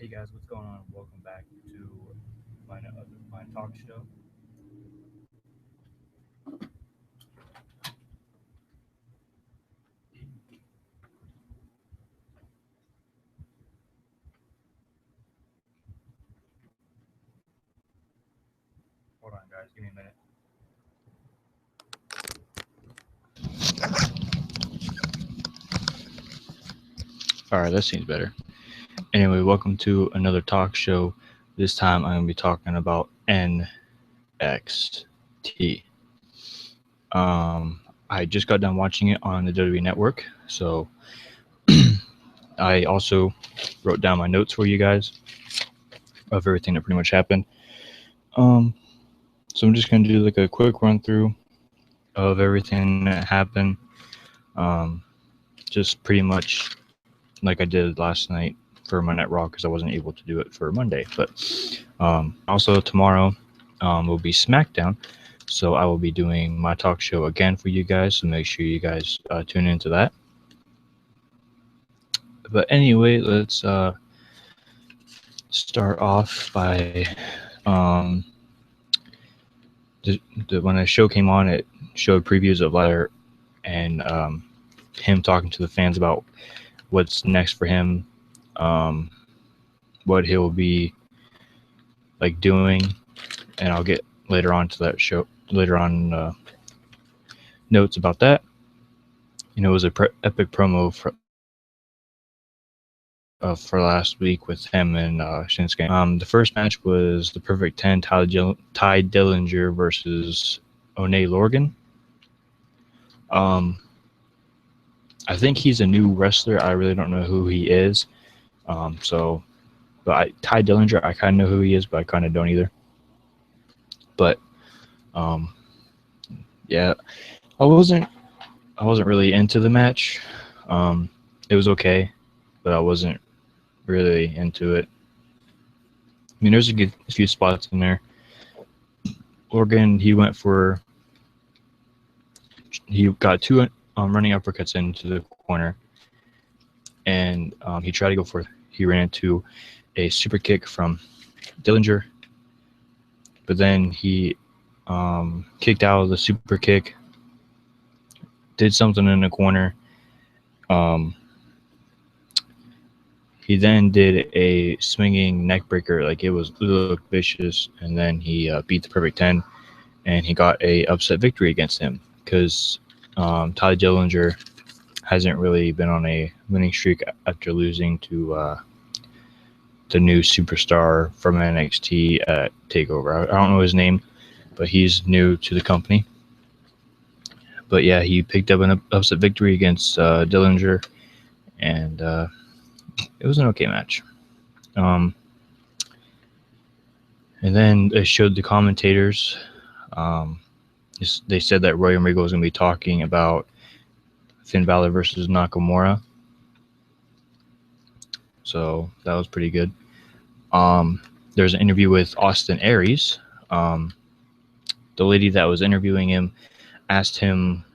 Hey guys, what's going on? Welcome back to my talk show. Hold on, guys, give me a minute. All right, that seems better. Anyway, welcome to another talk show. This time I'm gonna be talking about NXT. I just got done watching it on the WWE Network, so I also wrote down my notes for you guys of everything that pretty much happened. Um, so I'm just gonna do like a quick run through of everything that happened. Um, just pretty much like I did last night for Monday Night Raw because I wasn't able to do it for Monday. But also tomorrow will be SmackDown, so I will be doing my talk show again for you guys. So make sure you guys tune into that. But anyway, let's start off by when the show came on, it showed previews of Lighter and him talking to the fans about what's next for him, um, what he'll be like doing, and I'll get later on to that show later on notes about that. It was a epic promo for last week with him and Shinsuke. The first match was the Perfect 10, Ty Dillinger versus Oney Lorcan. I think he's a new wrestler. I really don't know who he is. Ty Dillinger, I kind of know who he is, but I kind of don't either. But yeah, I wasn't really into the match. It was okay, but I wasn't really into it. I mean, there's a few spots in there. Lorcan, he got two running uppercuts into the corner, and he tried to go for. He ran into a super kick from Dillinger, but then he kicked out of the super kick, did something in the corner. He then did a swinging neck breaker, like it looked vicious, and then he beat the Perfect 10, and he got a upset victory against him because Ty Dillinger hasn't really been on a winning streak after losing to the new superstar from NXT at TakeOver. I don't know his name, but he's new to the company. But yeah, he picked up an upset victory against Dillinger, and it was an okay match. And then they showed the commentators. They said that Royal Regal was going to be talking about Finn Balor versus Nakamura. So that was pretty good. There's an interview with Austin Aries. The lady that was interviewing him asked him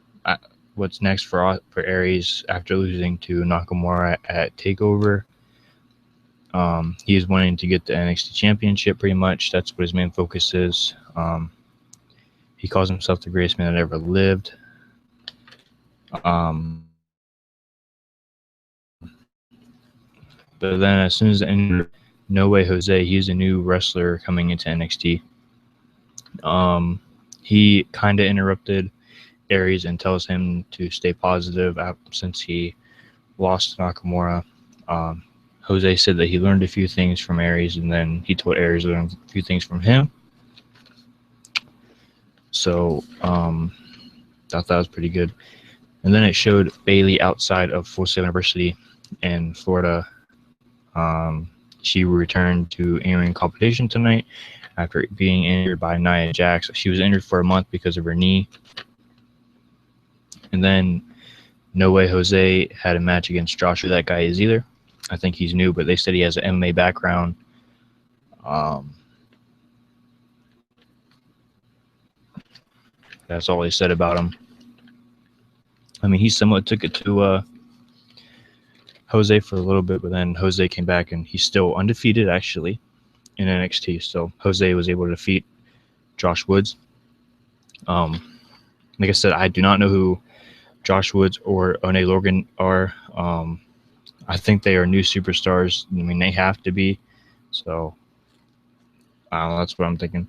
what's next for Aries after losing to Nakamura at TakeOver. He's wanting to get the NXT Championship pretty much. That's what his main focus is. He calls himself the greatest man that ever lived. But then as soon as the end, No Way Jose, he's a new wrestler coming into NXT. He kind of interrupted Aries and tells him to stay positive since he lost to Nakamura. Jose said that he learned a few things from Aries, and then he told Aries to learn a few things from him. So thought that was pretty good. And then it showed Bayley outside of Full Sail University in Florida. She returned to in-ring competition tonight after being injured by Nia Jax. She was injured for a month because of her knee. And then No Way Jose had a match against Joshua. That guy is either. I think he's new, but they said he has an MMA background. That's all they said about him. I mean, he somewhat took it to Jose for a little bit, but then Jose came back and he's still undefeated actually in NXT. So Jose was able to defeat Josh Woods. Like I said, I do not know who Josh Woods or One Logan are. I think they are new superstars. I mean, they have to be. So that's what I'm thinking.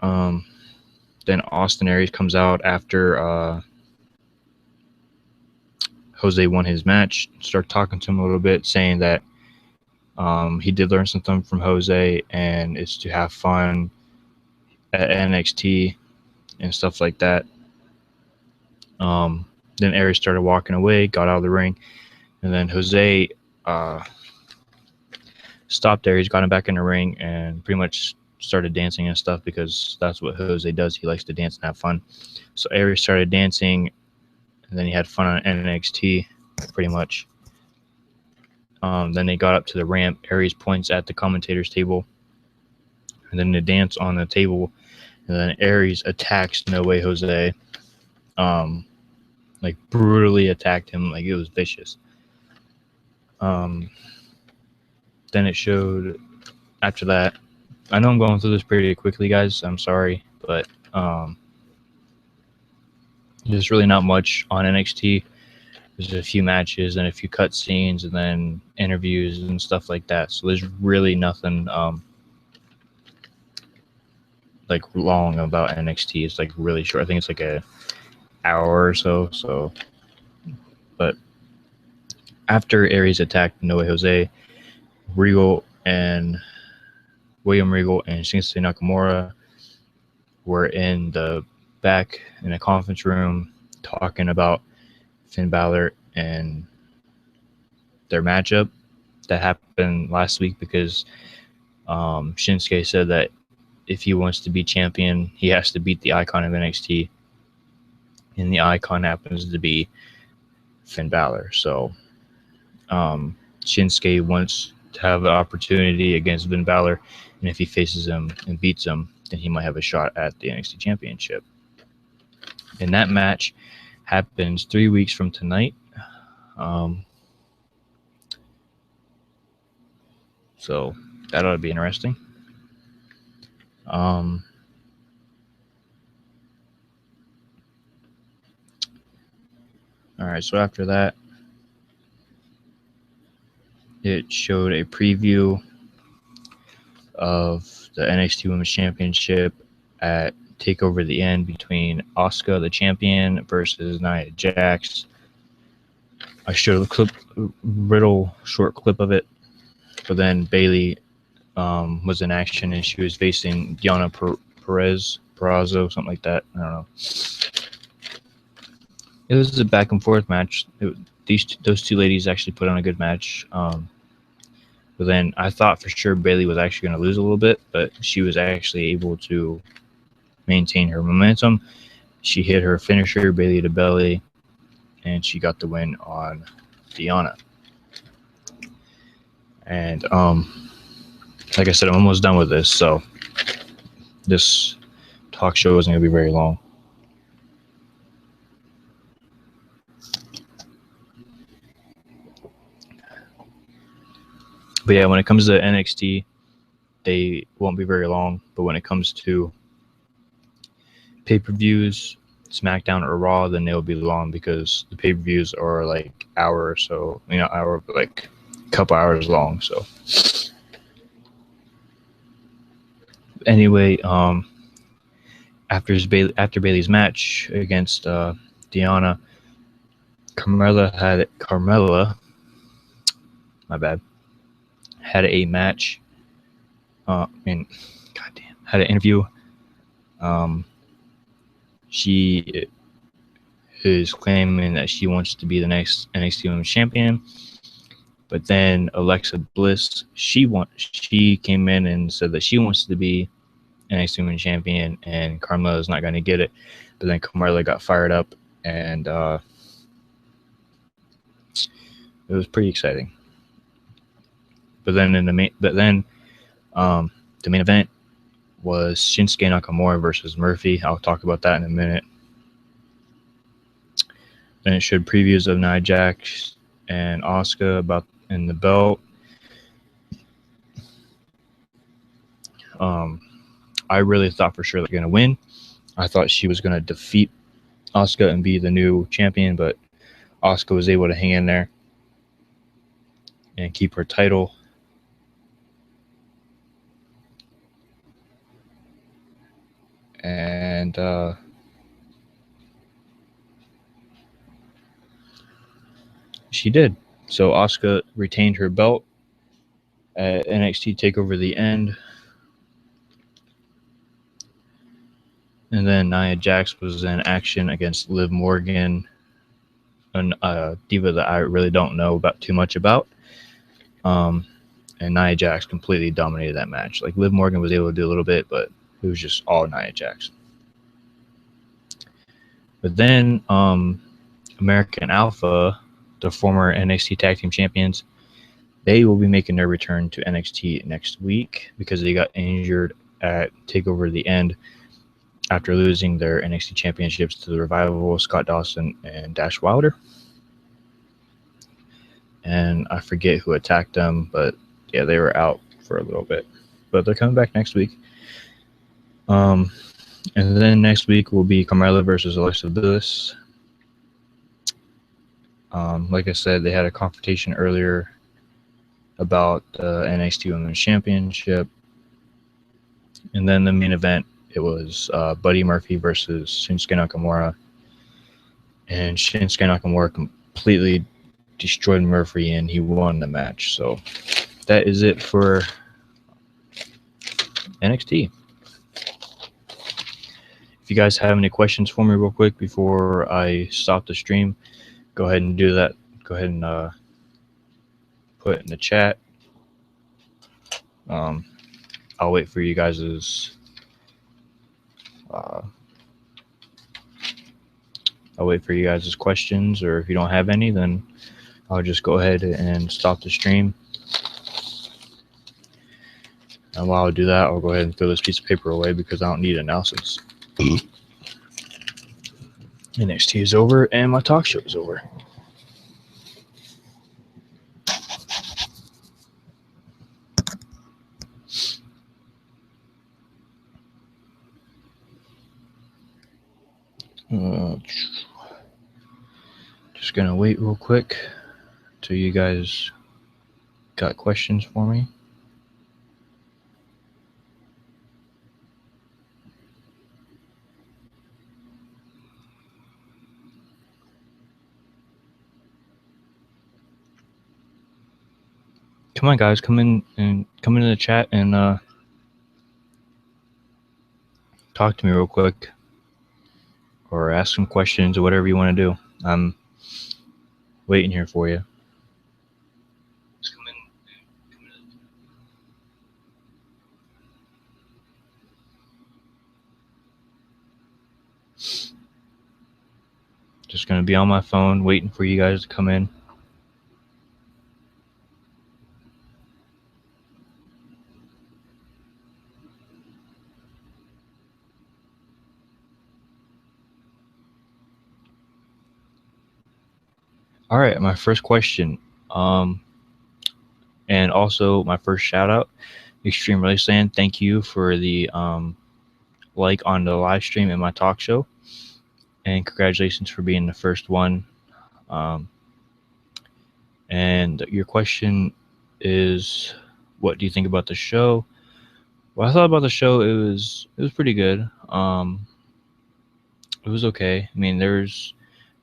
Then Austin Aries comes out after Jose won his match. Start talking to him a little bit, saying that he did learn something from Jose, and it's to have fun at NXT and stuff like that. Then Aries started walking away, got out of the ring, and then Jose stopped Aries, got him back in the ring, and pretty much started dancing and stuff because that's what Jose does. He likes to dance and have fun. So Aries started dancing, and then he had fun on NXT, pretty much. Then they got up to the ramp. Aries points at the commentator's table, and then they dance on the table, and then Aries attacks No Way Jose. Like brutally attacked him, like it was vicious. Then it showed after that. I know I'm going through this pretty quickly, guys. I'm sorry, but there's really not much on NXT. There's a few matches and a few cutscenes, and then interviews and stuff like that. So there's really nothing like long about NXT. It's like really short. I think it's like a hour or so. So, but after Aries attacked No Way Jose, William Regal and Shinsuke Nakamura were in the back in a conference room talking about Finn Balor and their matchup that happened last week because Shinsuke said that if he wants to be champion, he has to beat the icon of NXT, and the icon happens to be Finn Balor. So Shinsuke wants to have the opportunity against Finn Balor, and if he faces him and beats him, then he might have a shot at the NXT Championship. And that match happens 3 weeks from tonight. So that ought to be interesting. All right, so after that, it showed a preview of the NXT Women's Championship at TakeOver the End between Asuka, the champion, versus Nia Jax. I showed a short clip of it, but then Bayley was in action and she was facing Diana Perazzo, something like that. I don't know. It was a back and forth match. Those two ladies actually put on a good match. But then I thought for sure Bayley was actually going to lose a little bit, but she was actually able to maintain her momentum. She hit her finisher, Bayley to belly, and she got the win on Diana. And like I said, I'm almost done with this, so this talk show isn't going to be very long. But yeah, when it comes to NXT, they won't be very long. But when it comes to pay-per-views, SmackDown or Raw, then they'll be long because the pay-per-views are like hour or so, like a couple hours long. So anyway, after Bayley's match against Diana, Carmella had a match. Had an interview. She is claiming that she wants to be the next NXT Women's Champion, but then Alexa Bliss, she came in and said that she wants to be NXT Women's Champion, and Carmella is not going to get it. But then Carmella got fired up, and it was pretty exciting. But then the main event was Shinsuke Nakamura versus Murphy. I'll talk about that in a minute. Then it showed previews of Nia Jax and Asuka about in the belt. Um, I really thought for sure they're going to win. I thought she was going to defeat Asuka and be the new champion, but Asuka was able to hang in there and keep her title. And she did. So Asuka retained her belt at NXT TakeOver the End. And then Nia Jax was in action against Liv Morgan, a diva that I really don't know about too much about. And Nia Jax completely dominated that match. Like Liv Morgan was able to do a little bit, but it was just all Nia Jax. But then American Alpha, the former NXT Tag Team Champions, they will be making their return to NXT next week because they got injured at TakeOver the End after losing their NXT championships to the Revival, Scott Dawson, and Dash Wilder. And I forget who attacked them, but yeah, they were out for a little bit. But they're coming back next week. And then next week will be Carmella versus Alexa Bliss. Like I said, they had a confrontation earlier about the NXT Women's Championship. And then the main event, it was Buddy Murphy versus Shinsuke Nakamura. And Shinsuke Nakamura completely destroyed Murphy and he won the match. So that is it for NXT. If you guys have any questions for me real quick before I stop the stream, go ahead and do that. Go ahead and put it in the chat. I'll wait for you guys' questions, or if you don't have any, then I'll just go ahead and stop the stream. And while I do that, I'll go ahead and throw this piece of paper away because I don't need announcements. NXT is over and my talk show is over. Just gonna wait real quick till you guys got questions for me. Come on, guys, come into the chat and talk to me real quick, or ask some questions or whatever you want to do. I'm waiting here for you. Just gonna be on my phone waiting for you guys to come in. All right, my first question, and also my first shout out, Extreme Wasteland. Thank you for the like on the live stream in my talk show, and congratulations for being the first one. And your question is, what do you think about the show? Well, I thought about the show, it was pretty good. It was okay. I mean, there's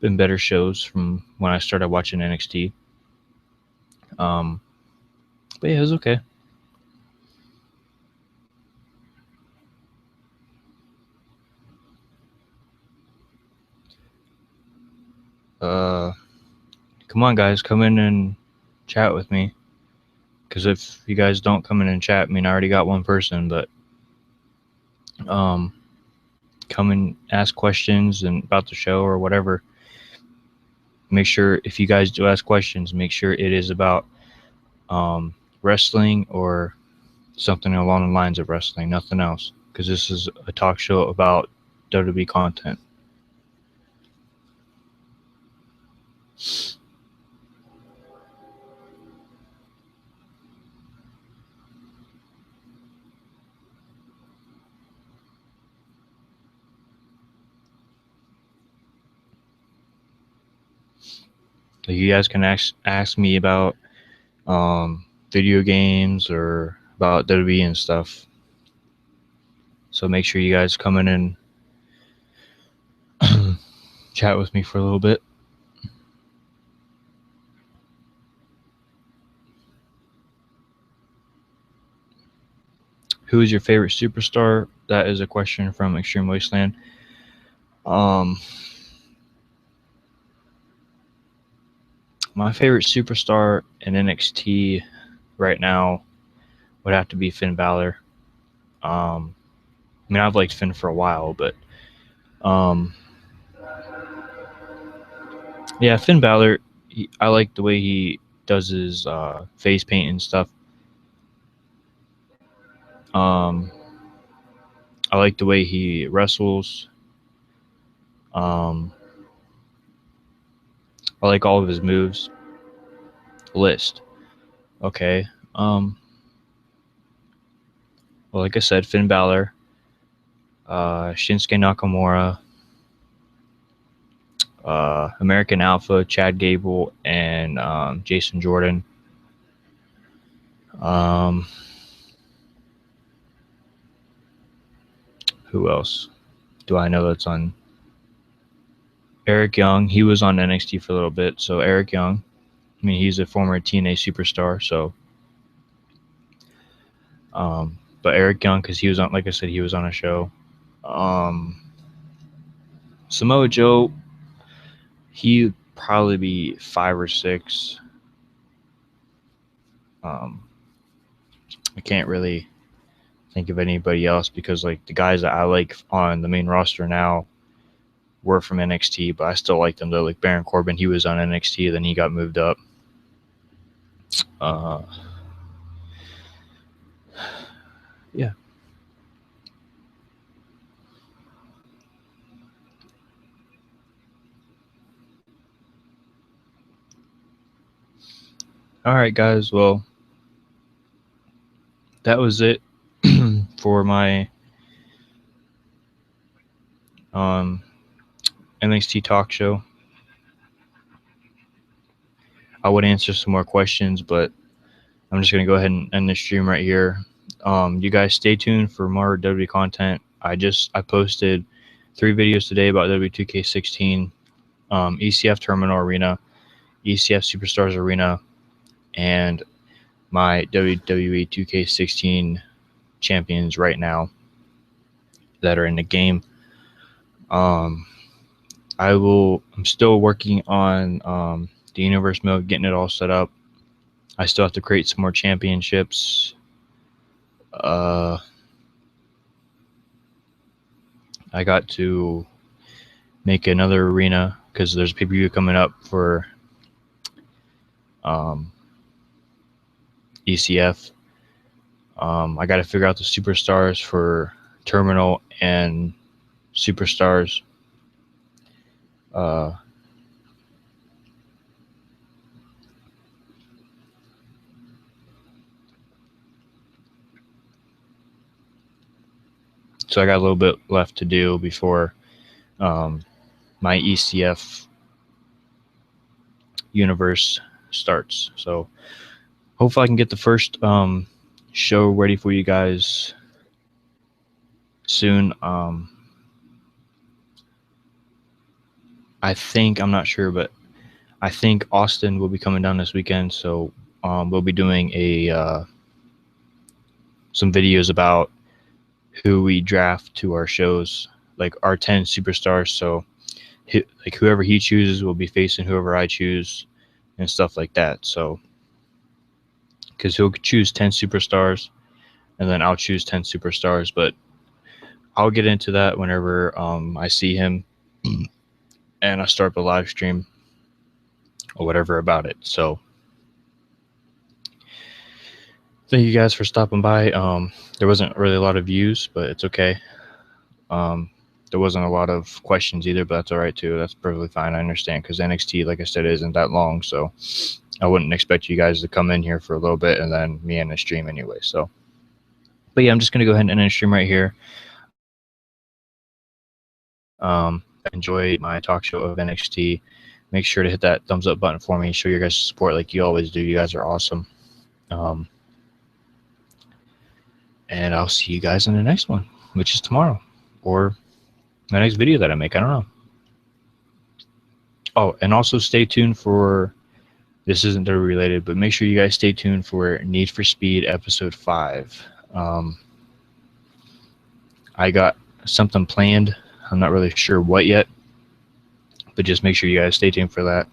been better shows from when I started watching NXT. But yeah, it was okay. Come on, guys, come in and chat with me. Because if you guys don't come in and chat, I mean, I already got one person, but come and ask questions and about the show or whatever. Make sure, if you guys do ask questions, make sure it is about wrestling or something along the lines of wrestling, nothing else. Because this is a talk show about WWE content. Like, you guys can ask me about video games or about WWE and stuff. So make sure you guys come in and chat with me for a little bit. Who is your favorite superstar? That is a question from Extreme Wasteland. My favorite superstar in NXT right now would have to be Finn Balor. I mean, I've liked Finn for a while, but yeah, Finn Balor. I like the way he does his face paint and stuff. I like the way he wrestles. I like all of his moves. List. Okay. Well, like I said, Finn Balor, Shinsuke Nakamura, American Alpha, Chad Gable, and Jason Jordan. Who else do I know that's on? Eric Young. He was on NXT for a little bit, so Eric Young. I mean, he's a former TNA superstar, so. But Eric Young, because he was on, like I said, he was on a show. Samoa Joe, he'd probably be 5 or 6. I can't really think of anybody else because, like, the guys that I like on the main roster now were from NXT, but I still like them though. Like Baron Corbin, he was on NXT, then he got moved up. Yeah. All right, guys. Well, that was it for my NXT talk show. I would answer some more questions, but I'm just going to go ahead and end the stream right here. You guys stay tuned for more WWE content. I posted 3 videos today about W2K16, ECF Terminal Arena, ECF Superstars Arena, and my WWE 2K16 champions right now that are in the game. I'm still working on the universe mode, getting it all set up. I still have to create some more championships. I got to make another arena because there's a pay-per-view coming up for ECF. I got to figure out the superstars for Terminal and Superstars. So I got a little bit left to do before my ECF universe starts. So hopefully I can get the first show ready for you guys soon. I'm not sure, but I think Austin will be coming down this weekend. So we'll be doing some videos about who we draft to our shows, like our 10 superstars. So like whoever he chooses will be facing whoever I choose and stuff like that. So because he'll choose 10 superstars and then I'll choose 10 superstars, but I'll get into that whenever I see him and I start the live stream or whatever about it. So thank you guys for stopping by. There wasn't really a lot of views, but it's okay. There wasn't a lot of questions either, but that's all right too. That's perfectly fine. I understand because NXT, like I said, isn't that long, so I wouldn't expect you guys to come in here for a little bit and then me in the stream anyway. So, but yeah, I'm just gonna go ahead and end the stream right here. Enjoy my talk show of NXT. make sure to hit that thumbs up button for me. Show your guys' support like you always do. You guys are awesome. And I'll see you guys in the next one, which is tomorrow, or the next video that I make. I don't know. Oh, and also stay tuned for, this isn't WWE related, but make sure you guys stay tuned for Need for Speed Episode 5. I got something planned. I'm not really sure what yet, but just make sure you guys stay tuned for that.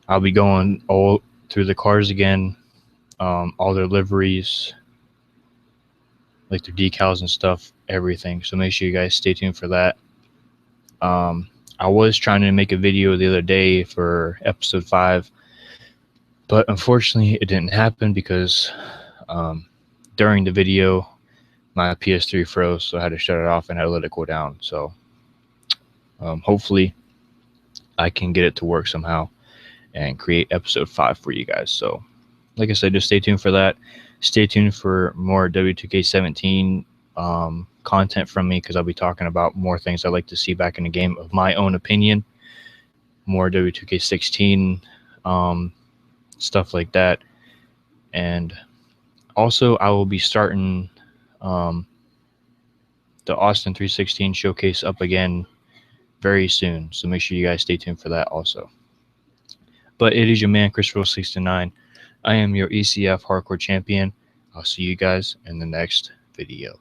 I'll be going all through the cars again, all their liveries, like their decals and stuff, everything. So make sure you guys stay tuned for that. I was trying to make a video the other day for Episode 5, but unfortunately it didn't happen because during the video my PS3 froze, so I had to shut it off and I had to let it cool down. So hopefully I can get it to work somehow and create Episode 5 for you guys. So like I said, just stay tuned for that. Stay tuned for more W2K17 content from me, because I'll be talking about more things I'd like to see back in the game of my own opinion. More W2K16 stuff like that. And also I will be starting the Austin 316 showcase up again very soon, so make sure you guys stay tuned for that also. But it is your man Christopher69. I am your ECF Hardcore Champion. I'll see you guys in the next video.